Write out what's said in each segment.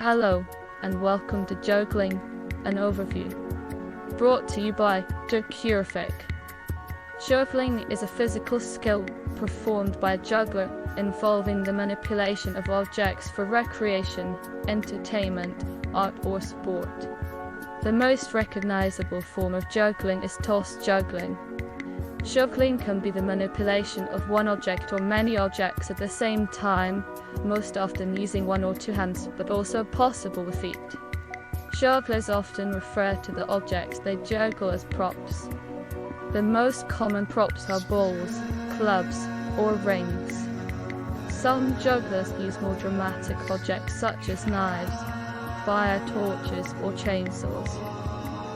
Hello, and welcome to Juggling, an overview. Brought to you by JustAlex. Juggling is a physical skill performed by a juggler involving the manipulation of objects for recreation, entertainment, art or sport. The most recognizable form of juggling is toss juggling. Juggling can be the manipulation of one object or many objects at the same time, most often using one or two hands, but also possible with feet. Jugglers often refer to the objects they juggle as props. The most common props are balls, clubs, or rings. Some jugglers use more dramatic objects such as knives, fire torches, or chainsaws.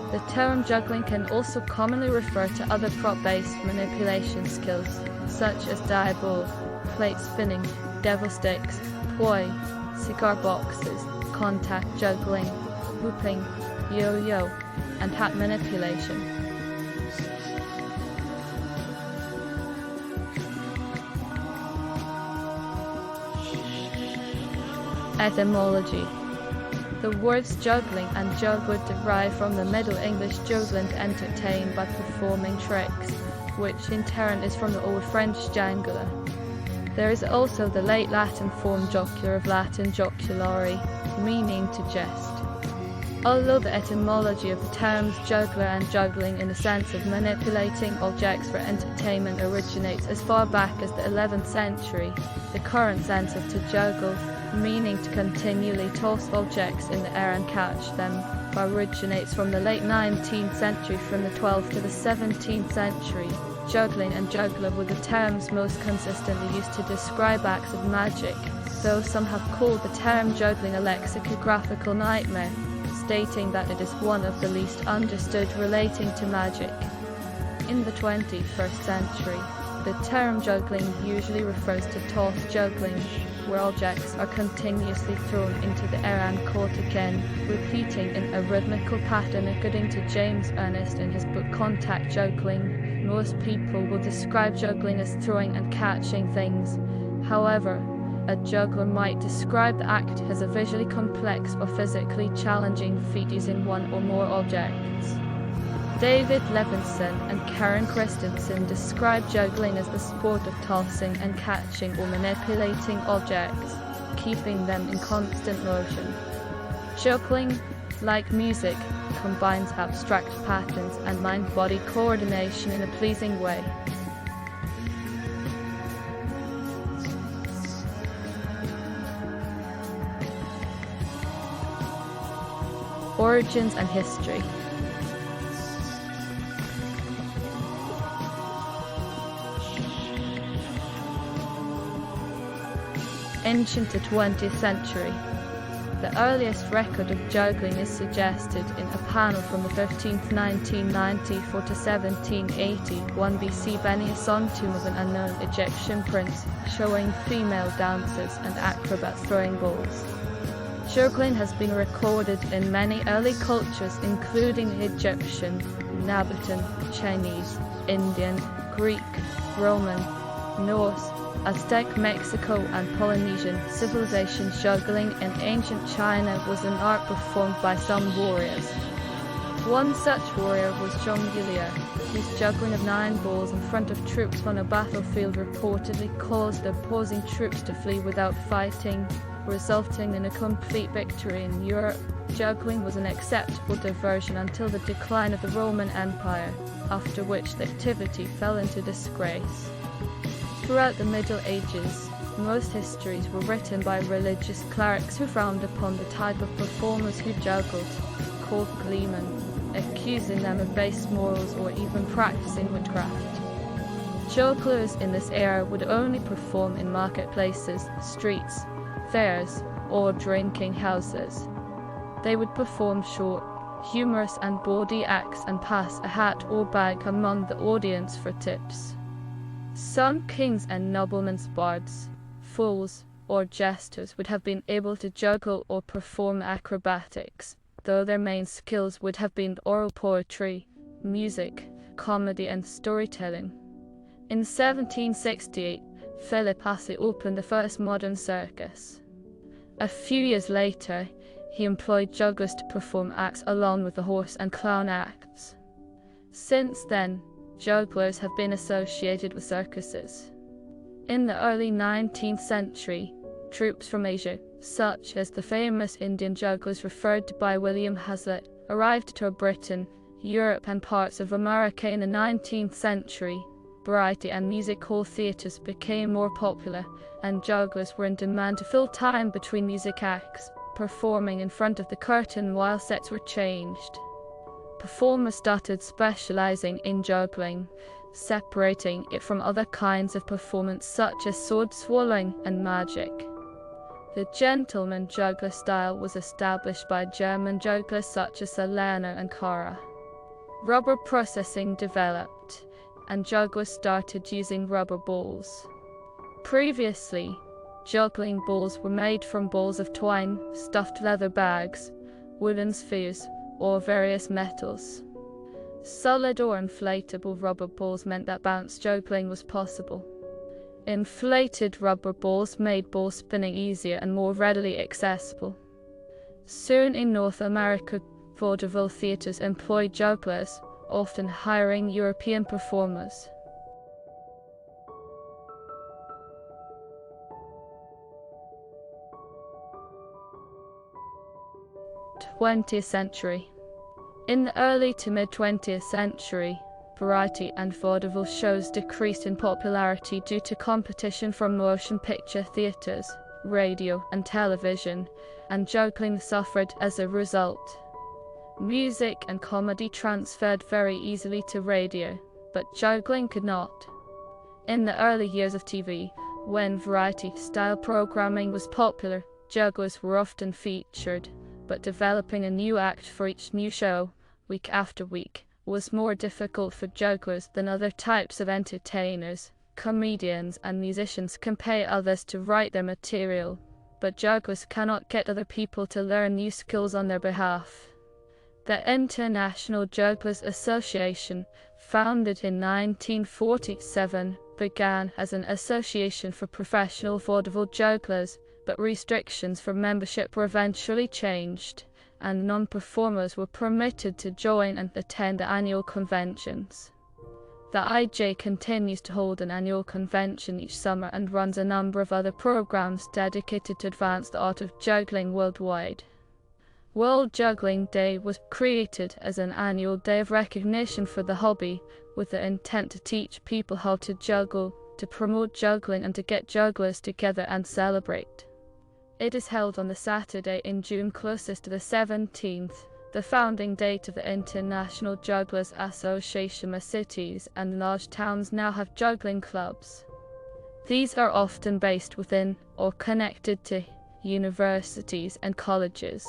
The term juggling can also commonly refer to other prop-based manipulation skills, such as die ball, plate spinning, devil sticks, poi, cigar boxes, contact juggling, whooping, yo-yo, and hat manipulation. Etymology. The words juggling and juggler derive from the Middle English juggling, to entertain by performing tricks, which in turn is from the Old French jangler. There is also the late Latin form jocular of Latin joculare, meaning to jest. Although the etymology of the terms juggler and juggling in the sense of manipulating objects for entertainment originates as far back as the 11th century, the current sense of to juggle, meaning to continually toss objects in the air and catch them, originates from the late 19th century. From the 12th to the 17th century, juggling and juggler were the terms most consistently used to describe acts of magic, though some have called the term juggling a lexicographical nightmare, stating that it is one of the least understood relating to magic. In the 21st century, the term juggling usually refers to toss juggling, where objects are continuously thrown into the air and caught again, repeating in a rhythmical pattern. According to James Ernest in his book Contact Juggling, most people will describe juggling as throwing and catching things. However, a juggler might describe the act as a visually complex or physically challenging feat using one or more objects. David Levinson and Karen Christensen describe juggling as the sport of tossing and catching or manipulating objects, keeping them in constant motion. Juggling, like music, combines abstract patterns and mind-body coordination in a pleasing way. Origins and history. Ancient to 20th century. The earliest record of juggling is suggested in a panel from the 15th 1994 to 1781 BC Beni-Asson tomb of an unknown Egyptian prince, showing female dancers and acrobats throwing balls. Juggling has been recorded in many early cultures, including Egyptian, Nabatean, Chinese, Indian, Greek, Roman, Norse, Aztec, Mexico, and Polynesian civilizations. Juggling in ancient China was an art performed by some warriors. One such warrior was Zhongyilia, whose juggling of 9 balls in front of troops on a battlefield reportedly caused the opposing troops to flee without fighting, resulting in a complete victory in Europe. Juggling was an acceptable diversion until the decline of the Roman Empire, after which the activity fell into disgrace. Throughout the Middle Ages, most histories were written by religious clerics who frowned upon the type of performers who juggled, called gleemen, accusing them of base morals or even practicing witchcraft. Jugglers in this era would only perform in marketplaces, streets, fairs, or drinking houses. They would perform short, humorous and bawdy acts and pass a hat or bag among the audience for tips. Some kings and noblemen's bards, fools, or jesters would have been able to juggle or perform acrobatics, though their main skills would have been oral poetry, music, comedy and storytelling. In 1768, Philippe opened the first modern circus. A few years later, he employed jugglers to perform acts along with the horse and clown acts. Since then, jugglers have been associated with circuses. In the early 19th century, troops from Asia, such as the famous Indian jugglers referred to by William Hazlitt, arrived to Britain, Europe and parts of America in the 19th century. Variety and music hall theatres became more popular, and jugglers were in demand to fill time between music acts, performing in front of the curtain while sets were changed. Performers started specializing in juggling, separating it from other kinds of performance such as sword swallowing and magic. The gentleman juggler style was established by German jugglers such as Lerner and Kara. Rubber processing developed, and jugglers started using rubber balls. Previously, juggling balls were made from balls of twine, stuffed leather bags, wooden spheres, or various metals. Solid or inflatable rubber balls meant that bounce juggling was possible. Inflated rubber balls made ball spinning easier and more readily accessible. Soon in North America, vaudeville theatres employed jugglers, often hiring European performers. 20th century. In the early to mid-20th century, variety and vaudeville shows decreased in popularity due to competition from motion picture theatres, radio and television, and juggling suffered as a result. Music and comedy transferred very easily to radio, but juggling could not. In the early years of TV, when variety-style programming was popular, jugglers were often featured, but developing a new act for each new show, week after week, was more difficult for jugglers than other types of entertainers. Comedians and musicians can pay others to write their material, but jugglers cannot get other people to learn new skills on their behalf. The International Jugglers Association, founded in 1947, began as an association for professional vaudeville jugglers, but restrictions for membership were eventually changed, and non-performers were permitted to join and attend the annual conventions. The IJ continues to hold an annual convention each summer and runs a number of other programs dedicated to advance the art of juggling worldwide. World Juggling Day was created as an annual day of recognition for the hobby, with the intent to teach people how to juggle, to promote juggling and to get jugglers together and celebrate. It is held on the Saturday in June closest to the 17th, the founding date of the International Jugglers Association. Most cities and large towns now have juggling clubs. These are often based within or connected to universities and colleges.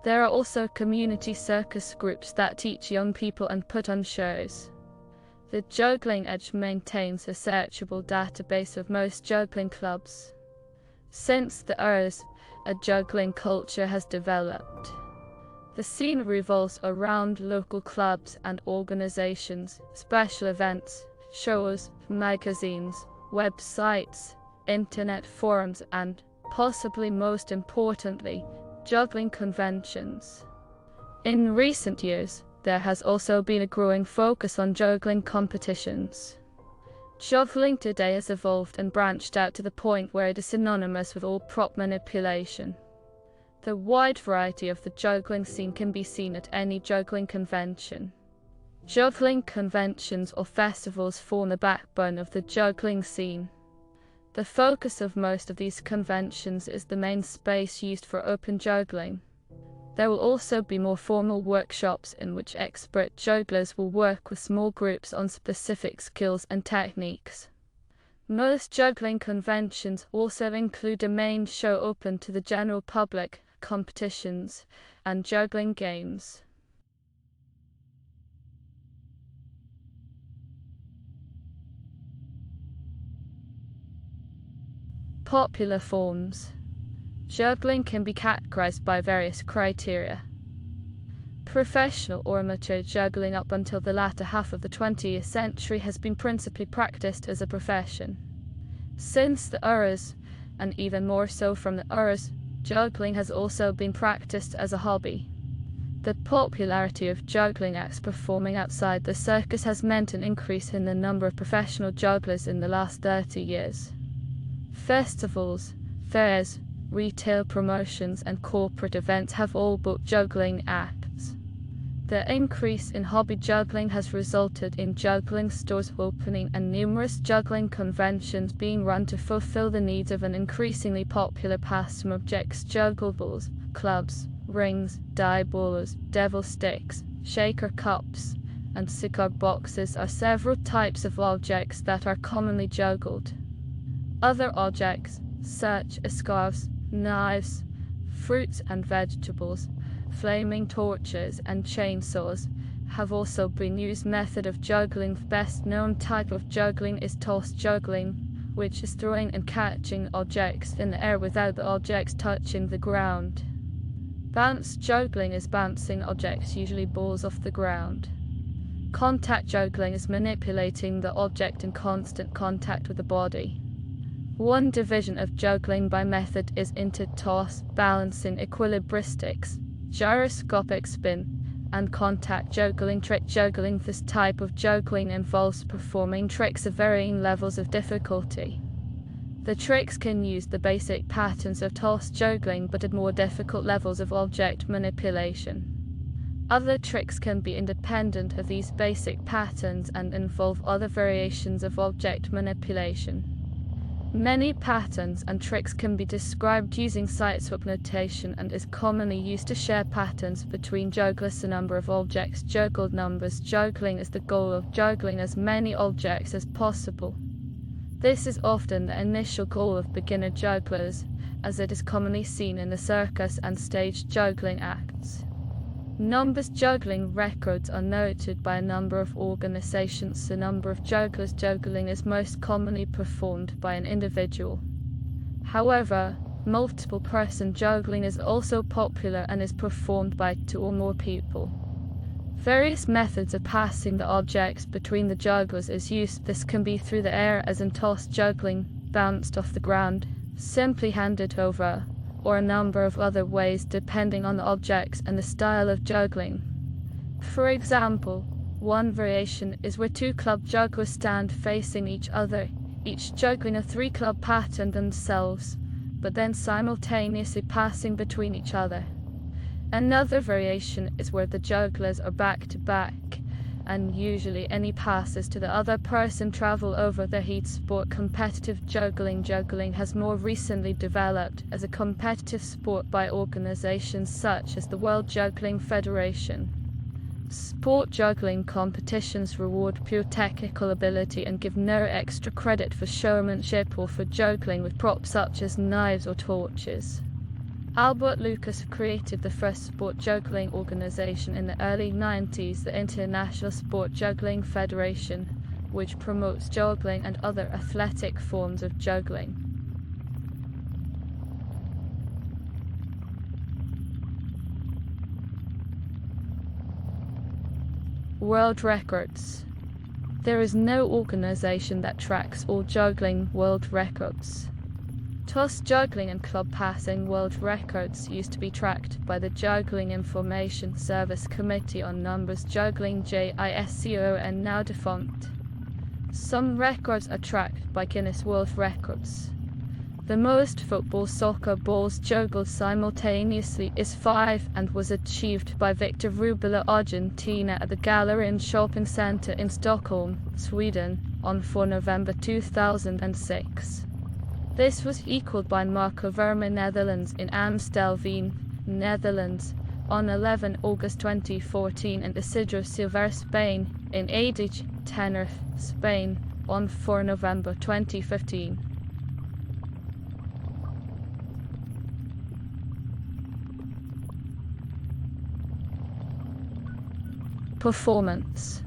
There are also community circus groups that teach young people and put on shows. The Juggling Edge maintains a searchable database of most juggling clubs. Since the years, a juggling culture has developed. The scene revolves around local clubs and organizations, special events, shows, magazines, websites, internet forums, and, possibly most importantly, juggling conventions. In recent years, there has also been a growing focus on juggling competitions. Juggling today has evolved and branched out to the point where it is synonymous with all prop manipulation. The wide variety of the juggling scene can be seen at any juggling convention. Juggling conventions or festivals form the backbone of the juggling scene. The focus of most of these conventions is the main space used for open juggling. There will also be more formal workshops in which expert jugglers will work with small groups on specific skills and techniques. Most juggling conventions also include a main show open to the general public, competitions, and juggling games. Popular forms. Juggling can be categorized by various criteria. Professional or amateur juggling up until the latter half of the 20th century has been principally practiced as a profession. Since the eras, and even more so from the eras, Juggling has also been practiced as a hobby. The popularity of juggling acts performing outside the circus has meant an increase in the number of professional jugglers in the last 30 years. Festivals, fairs, retail promotions and corporate events have all booked juggling acts. The increase in hobby juggling has resulted in juggling stores opening and numerous juggling conventions being run to fulfill the needs of an increasingly popular pastime. Objects, juggleballs, clubs, rings, die ballers, devil sticks, shaker cups, and cigar boxes are several types of objects that are commonly juggled. Other objects, such as scarves, knives, fruits and vegetables, flaming torches and chainsaws, have also been used. Method of juggling. The best known type of juggling is toss juggling, which is throwing and catching objects in the air without the objects touching the ground. Bounce juggling is bouncing objects, usually balls, off the ground. Contact juggling is manipulating the object in constant contact with the body. One division of juggling by method is inter-toss, balancing, equilibristics, gyroscopic spin, and contact juggling. Trick juggling. This type of juggling involves performing tricks of varying levels of difficulty. The tricks can use the basic patterns of toss juggling but at more difficult levels of object manipulation. Other tricks can be independent of these basic patterns and involve other variations of object manipulation. Many patterns and tricks can be described using site-swap notation and is commonly used to share patterns between jugglers. The number of objects juggled. Numbers juggling is the goal of juggling as many objects as possible. This is often the initial goal of beginner jugglers, as it is commonly seen in the circus and stage juggling acts. Numbers juggling records are noted by a number of organizations. The number of jugglers juggling is most commonly performed by an individual. However, multiple person juggling is also popular and is performed by 2 or more people. Various methods of passing the objects between the jugglers is used. This can be through the air, as in toss juggling, bounced off the ground, simply handed over, or a number of other ways depending on the objects and the style of juggling. For example, one variation is where 2 club jugglers stand facing each other, each juggling a 3-club pattern themselves, but then simultaneously passing between each other. Another variation is where the jugglers are back to back, and usually any passes to the other person travel over their heat. Sport. Competitive juggling. Juggling has more recently developed as a competitive sport by organizations such as the World Juggling Federation. Sport juggling competitions reward pure technical ability and give no extra credit for showmanship or for juggling with props such as knives or torches. Albert Lucas created the first sport juggling organization in the early 90s, the International Sport Juggling Federation, which promotes juggling and other athletic forms of juggling. World records. There is no organization that tracks all juggling world records. Toss juggling and club passing world records used to be tracked by the Juggling Information Service Committee on Numbers Juggling JISCO and now defunct. Some records are tracked by Guinness World Records. The most football soccer balls juggled simultaneously is 5 and was achieved by Victor Rubila, Argentina at the Galleria Shopping Centre in Stockholm, Sweden, on 4 November 2006. This was equaled by Marco Verma, Netherlands in Amstelveen, Netherlands, on 11 August 2014 and Isidro Silva, Spain, in Adige, Tenerife, Spain, on 4 November 2015. Performance.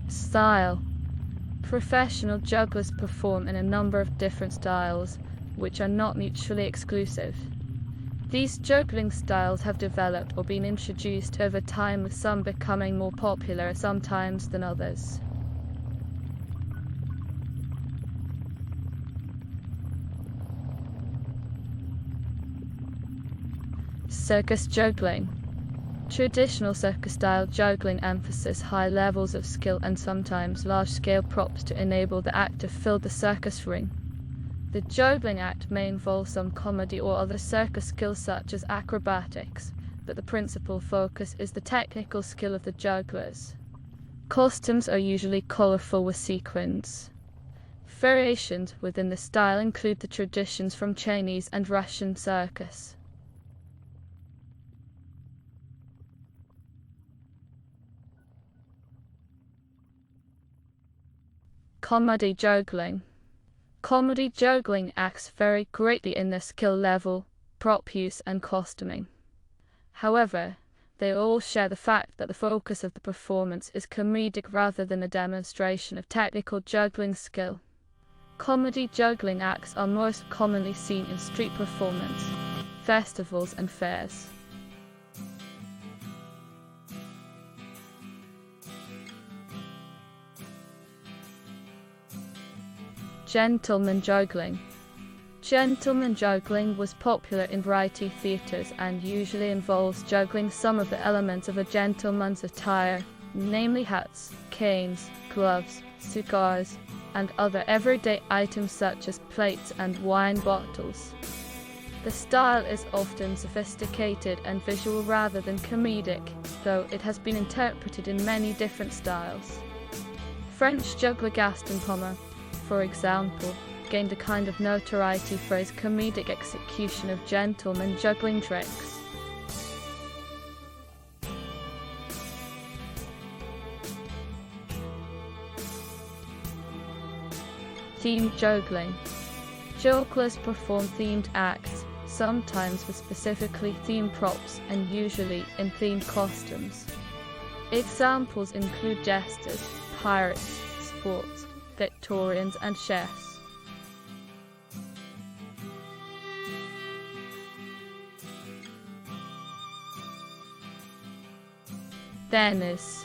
Style. Professional jugglers perform in a number of different styles, which are not mutually exclusive. These juggling styles have developed or been introduced over time, with some becoming more popular sometimes than others. Circus juggling. Traditional circus-style juggling emphasizes high levels of skill and sometimes large-scale props to enable the act to fill the circus ring. The juggling act may involve some comedy or other circus skills such as acrobatics, but the principal focus is the technical skill of the jugglers. Costumes are usually colorful with sequins. Variations within the style include the traditions from Chinese and Russian circus. Comedy juggling. Comedy juggling acts vary greatly in their skill level, prop use, and costuming. However, they all share the fact that the focus of the performance is comedic rather than a demonstration of technical juggling skill. Comedy juggling acts are most commonly seen in street performance, festivals, and fairs. Gentleman juggling. Gentleman juggling was popular in variety theatres and usually involves juggling some of the elements of a gentleman's attire, namely hats, canes, gloves, cigars, and other everyday items such as plates and wine bottles. The style is often sophisticated and visual rather than comedic, though it has been interpreted in many different styles. French juggler Gaston Pommer, for example, gained a kind of notoriety for his comedic execution of gentleman juggling tricks. Themed juggling. Jugglers perform themed acts, sometimes with specifically themed props and usually in themed costumes. Examples include jesters, pirates, sports, Victorians, and chefs. Tennis.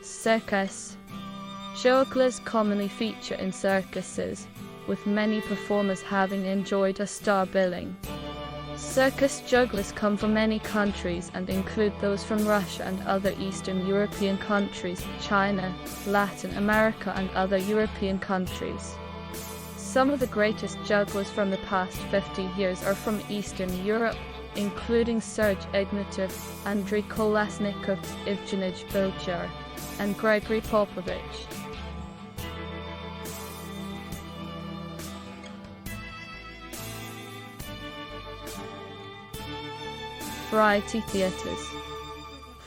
Circus. Jugglers commonly feature in circuses, with many performers having enjoyed a star billing. Circus jugglers come from many countries and include those from Russia and other Eastern European countries, China, Latin America, and other European countries. Some of the greatest jugglers from the past 50 years are from Eastern Europe, including Sergey Ignatiev, Andrei Kolesnikov, Evgeny Bilger, and Grigory Popovich. Variety theatres.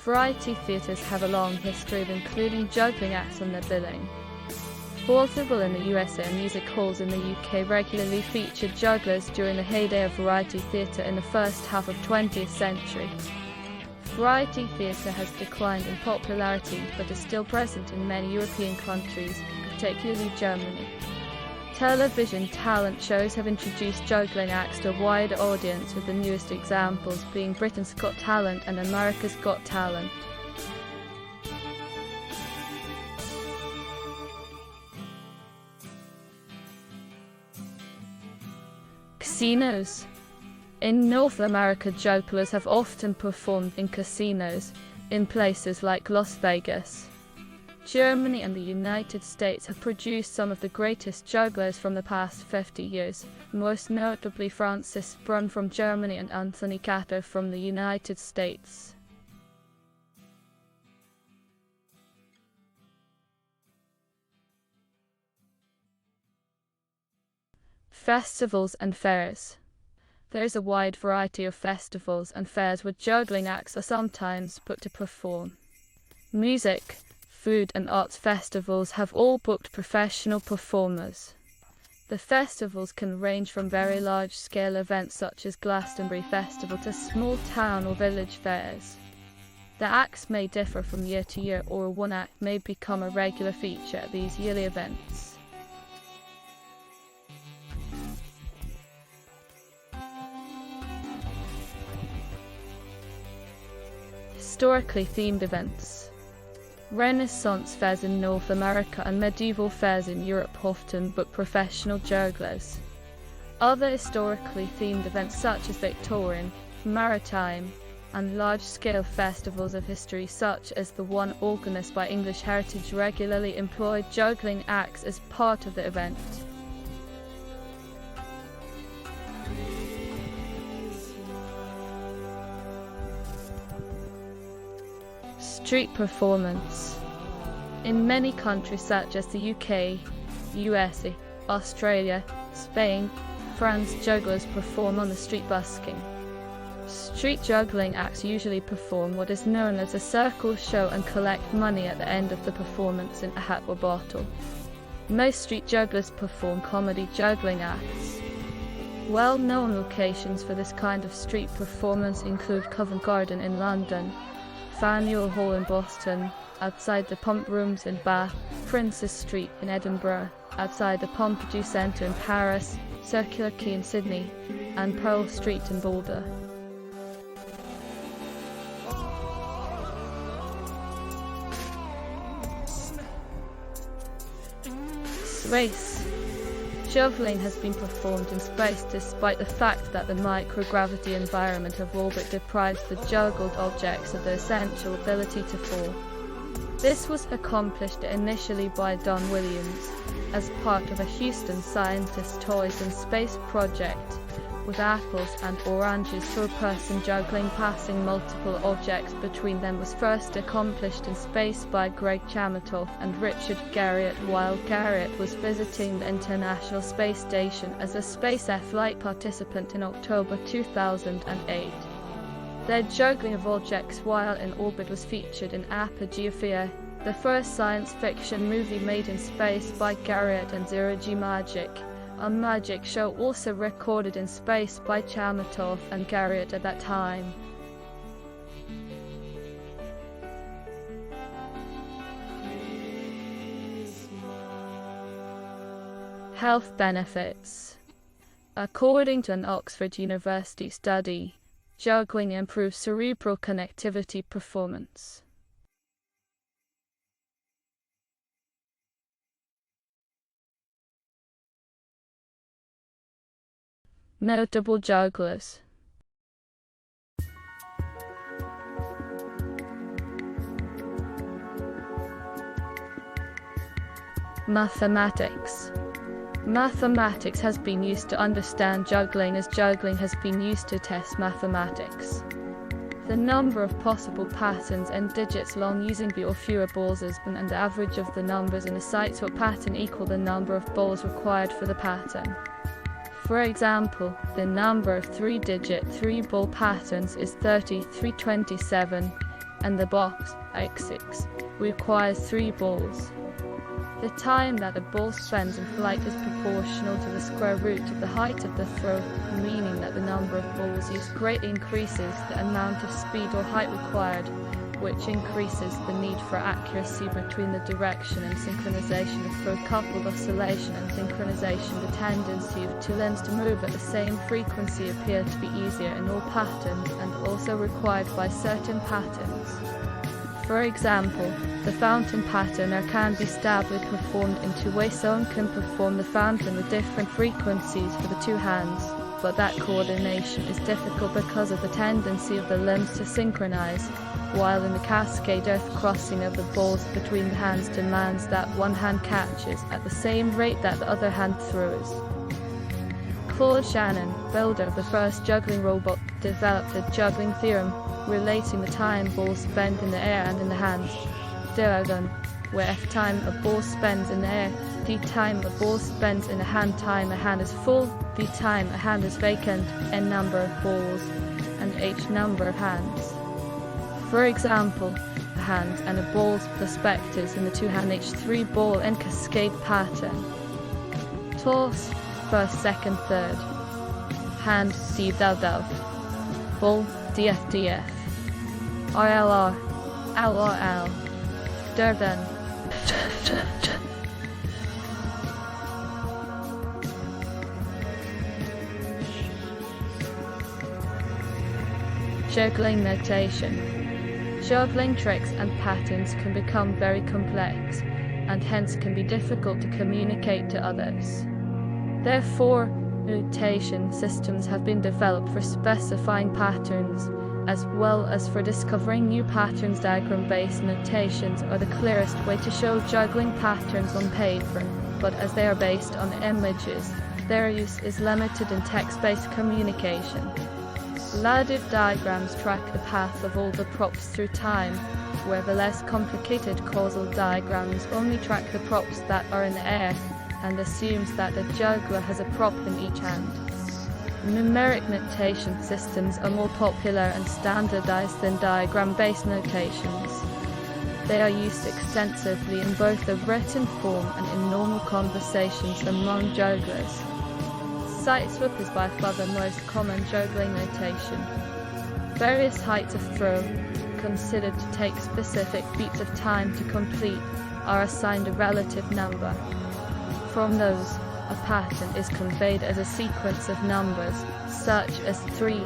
Variety theatres have a long history of including juggling acts on their billing. Vaudeville in the USA and music halls in the UK regularly featured jugglers during the heyday of variety theatre in the first half of the 20th century. Variety theatre has declined in popularity but is still present in many European countries, particularly Germany. Television talent shows have introduced juggling acts to a wider audience, with the newest examples being Britain's Got Talent and America's Got Talent. Casinos. In North America, jugglers have often performed in casinos, in places like Las Vegas. Germany and the United States have produced some of the greatest jugglers from the past 50 years, most notably Francis Brunn from Germany and Anthony Cato from the United States. Festivals and fairs. There is a wide variety of festivals and fairs where juggling acts are sometimes booked to perform. Music, food and arts festivals have all booked professional performers. The festivals can range from very large-scale events such as Glastonbury Festival to small town or village fairs. The acts may differ from year to year, or one act may become a regular feature at these yearly events. Historically themed events. Renaissance fairs in North America and medieval fairs in Europe often book professional jugglers. Other historically themed events such as Victorian, maritime, and large-scale festivals of history such as the one organised by English Heritage regularly employ juggling acts as part of the event. Street performance. In many countries such as the UK, USA, Australia, Spain, France, jugglers perform on the street busking. Street juggling acts usually perform what is known as a circle show and collect money at the end of the performance in a hat or bottle. Most street jugglers perform comedy juggling acts. Well-known locations for this kind of street performance include Covent Garden in London, Faneuil Hall in Boston, outside the Pump Rooms in Bath, Princes Street in Edinburgh, outside the Pompidou Centre in Paris, Circular Quay in Sydney, and Pearl Street in Boulder. Space. Juggling has been performed in space despite the fact that the microgravity environment of orbit deprives the juggled objects of the essential ability to fall. This was accomplished initially by Don Williams as part of a Houston Scientist Toys in Space project, with apples and oranges for a person juggling. Passing multiple objects between them was first accomplished in space by Greg Chamatoff and Richard Garriott while Garriott was visiting the International Space Station as a SpaceX flight participant in October 2008. Their juggling of objects while in orbit was featured in Apogea, the first science fiction movie made in space by Garriott, and Zero G Magic, a magic show also recorded in space by Chamatoff and Garriott at that time. Health benefits. According to an Oxford University study, juggling improves cerebral connectivity performance. Notable jugglers. Mathematics. Mathematics has been used to understand juggling as juggling has been used to test mathematics. The number of possible patterns and digits long using the or fewer balls is and the average of the numbers in a sight or pattern equal the number of balls required for the pattern. For example, the number of 3-digit 3-ball patterns is 327, and the box X6 requires 3 balls. The time that a ball spends in flight is proportional to the square root of the height of the throw, meaning that the number of balls used greatly increases the amount of speed or height required, which increases the need for accuracy between the direction and synchronization of throw. Coupled oscillation and synchronization, the tendency of two limbs to move at the same frequency appear to be easier in all patterns and also required by certain patterns. For example, the fountain pattern can be stably performed in 2 ways. Someone can perform the fountain with different frequencies for the 2 hands, but that coordination is difficult because of the tendency of the limbs to synchronize, while in the cascade crossing of the balls between the hands demands that one hand catches at the same rate that the other hand throws. Claude Shannon, builder of the first juggling robot, developed a juggling theorem relating the time balls spent in the air and in the hands, Diagon, where f time a ball spends in the air, d time a ball spends in a hand is full, d time a hand is vacant, n number of balls, and h number of hands. For example, a hand and a ball's perspectives in the 2-hand h3 ball and cascade pattern. Toss, first, second, third. Hand, d dav dav. Ball, df df. RLR, LRL. Durban. Juggling notation. Juggling tricks and patterns can become very complex, and hence can be difficult to communicate to others. Therefore, notation systems have been developed for specifying patterns, as well as for discovering new patterns. Diagram-based notations are the clearest way to show juggling patterns on paper, but as they are based on images, their use is limited in text-based communication. Lute diagrams track the path of all the props through time, where the less complicated causal diagrams only track the props that are in the air, and assumes that the juggler has a prop in each hand. Numeric notation systems are more popular and standardized than diagram-based notations. They are used extensively in both the written form and in normal conversations among jugglers. Sideswap is by far the most common juggling notation. Various heights of throw, considered to take specific beats of time to complete, are assigned a relative number. From those, a pattern is conveyed as a sequence of numbers, such as 3,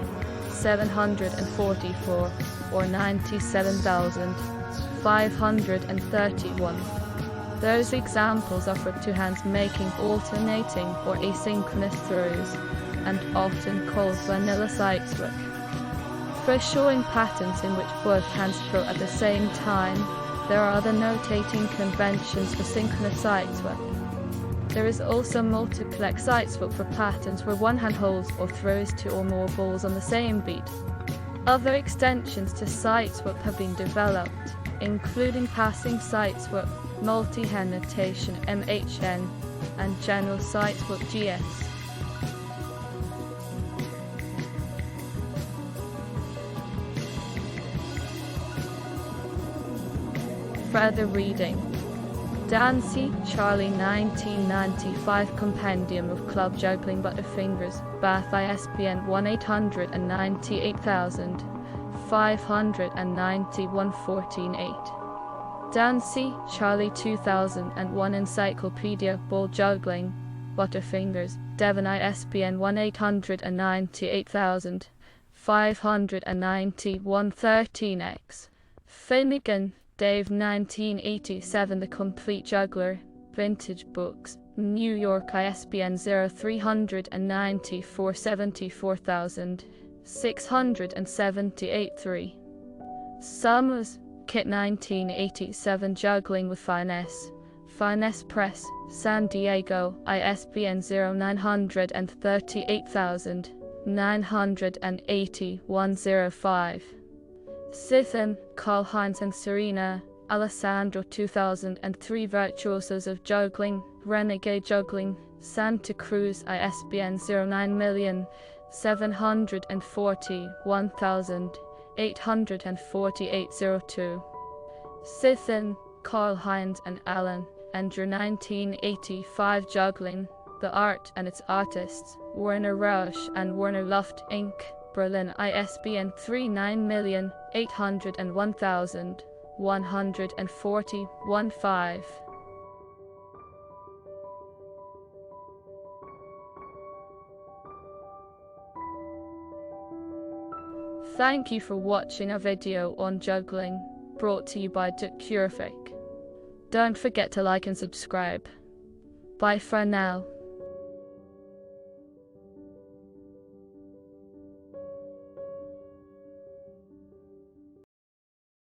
744, or 97,531. Those examples are for two hands making alternating or asynchronous throws, and often called vanilla sideswap. For showing patterns in which both hands throw at the same time, there are other notating conventions for synchronous sideswap. There is also multiplex sideswap for patterns where one hand holds or throws two or more balls on the same beat. Other extensions to sideswap have been developed, including passing sideswap, multi-hand notation MHN, and general sideswap GS. Further reading. Dancy, Charlie 1995 Compendium of Club Juggling Butterfingers, Bath ISBN 1-890-591-14-8. Dancy, Charlie 2001 Encyclopedia Ball Juggling, Butterfingers, Devon ISBN 1-890-591-13-X. Finnegan, Dave 1987 The Complete Juggler, Vintage Books, New York ISBN 0374,678-3. Summers, Kit 1987 Juggling with Finesse, Finesse Press, San Diego, ISBN 0938,980-105. Sithen, Karl-Heinz and Serena, Alessandro 2003 Virtuosos of Juggling, Renegade Juggling, Santa Cruz ISBN 0974184802. Sithen, Karl-Heinz and Allan, Andrew 1985 Juggling, The Art and Its Artists, Werner Rausch and Werner Luft Inc., Berlin ISBN 3980114015. Thank you for watching a video on juggling, brought to you by Duke Don't forget to like and subscribe. Bye for now.